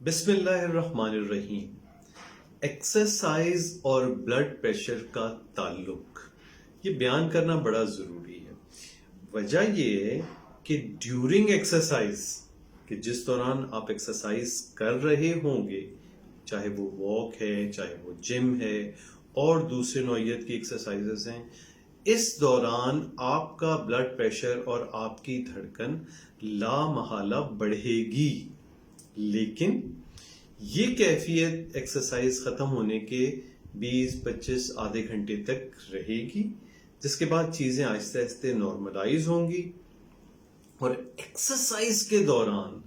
बिस्मिल्लाहिर्रहमानिर्रहीम। एक्सरसाइज और blood pressure का ताल्लुक ये बयान करना बड़ा ज़रूरी है। वजह ये है कि ड्यूरिंग एक्सरसाइज, कि जिस दौरान आप एक्सरसाइज कर रहे होंगे, चाहे वो वॉक है, चाहे वो जिम है और दूसरे नौइयत की एक्सरसाइजेस हैं, इस दौरान आपका ब्लड प्रेशर और आपकी धड़कन लामहला बढ़ेगी। लेकिन ये कैफियत एक्सरसाइज खत्म होने के 20-25 आधे घंटे तक रहेगी, जिसके बाद चीजें आहिस्ते आहिस्ते नॉर्मलाइज होंगी। और एक्सरसाइज के दौरान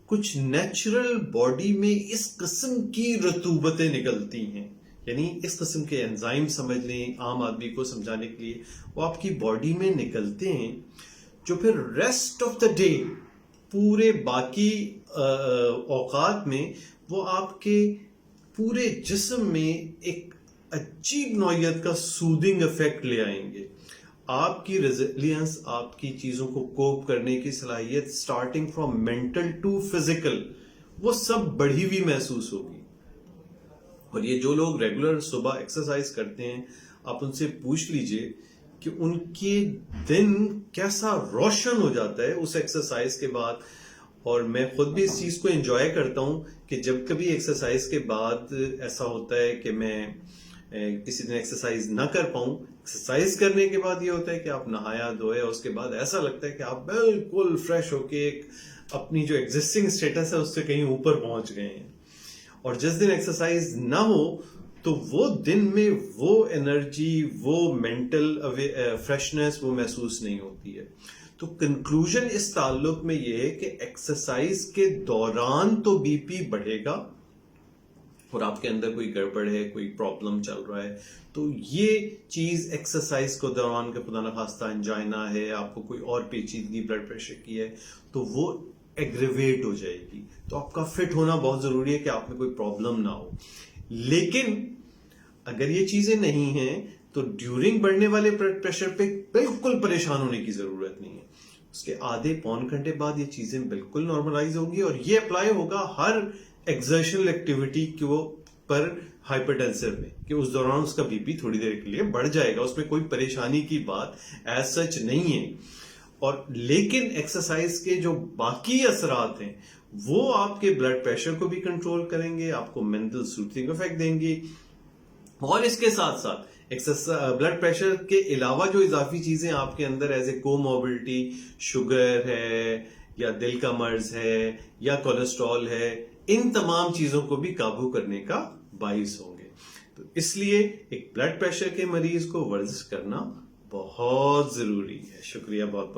कुछ नेचुरल बॉडी में इस किस्म की रतूबतें निकलती हैं, यानी इस किस्म के एंजाइम समझ लें, आम आदमी को समझाने के लिए वो आपकी बॉडी में निकलते हैं, जो फिर रेस्ट ऑफ द डे, पूरे बाकी औकात में वो आपके पूरे जिस्म में एक अजीब नौइयत का सूदिंग इफेक्ट ले आएंगे। आपकी रेजिलियंस, आपकी चीजों को कोप करने की सलाहियत, starting from mental to physical, वो सब बढ़ी हुई महसूस होगी। और ये जो लोग रेगुलर सुबह एक्सरसाइज करते हैं, आप उनसे पूछ लीजिए कि उनके दिन कैसा रोशन हो जाता है उस एक्सरसाइज के बाद। और मैं खुद भी इस चीज को एंजॉय करता हूं कि जब कभी एक्सरसाइज के बाद ऐसा होता है कि मैं किसी दिन एक्सरसाइज ना कर पाऊं, एक्सरसाइज करने के बाद ये होता है कि आप नहाया धोए, उसके बाद ऐसा लगता है कि आप बिल्कुल फ्रेश होके एक अपनी जो एग्जिस्टिंग स्टेटस है उससे कहीं ऊपर पहुंच गए हैं। और जिस दिन एक्सरसाइज ना हो तो वो दिन में वो एनर्जी, वो मेंटल फ्रेशनेस वो महसूस नहीं होती है। तो कंक्लूजन इस ताल्लुक में ये है कि एक्सरसाइज के दौरान तो बीपी बढ़ेगा, और आपके अंदर कोई गड़बड़ है, कोई प्रॉब्लम चल रहा है, तो ये चीज एक्सरसाइज के दौरान का खुदा न खास्ता एंजाइना है, आपको कोई और पेचीदगी ब्लड प्रेशर की है, तो वो एग्रीवेट हो जाएगी। तो आपका फिट होना बहुत जरूरी है कि आप में कोई प्रॉब्लम ना हो। लेकिन अगर ये चीजें नहीं हैं तो ड्यूरिंग बढ़ने वाले ब्लड प्रेशर पे बिल्कुल परेशान होने की जरूरत नहीं है। उसके आधे पौन घंटे बाद ये चीजें बिल्कुल नॉर्मलाइज होंगी, और ये अप्लाई होगा हर एक्सर्शनल एक्टिविटी को पर हाइपरटेंसिव में, कि उस दौरान उसका बीपी थोड़ी देर के लिए बढ़ जाएगा। उसमें कोई परेशानी की बात एज सच नहीं है। और लेकिन एक्सरसाइज के जो बाकी असरात हैं वो आपके ब्लड प्रेशर को भी कंट्रोल करेंगे, आपको मेंटल सूथिंग इफेक्ट देंगी, और इसके साथ साथ ब्लड प्रेशर के अलावा जो इजाफी चीजें आपके अंदर एज ए कोमोबिलिटी, शुगर है या दिल का मर्ज है या कोलेस्ट्रॉल है, इन तमाम चीजों को भी काबू करने का बाइस होंगे। तो इसलिए एक ब्लड प्रेशर के मरीज को वर्जिश करना बहुत जरूरी है। शुक्रिया बहुत बहुत।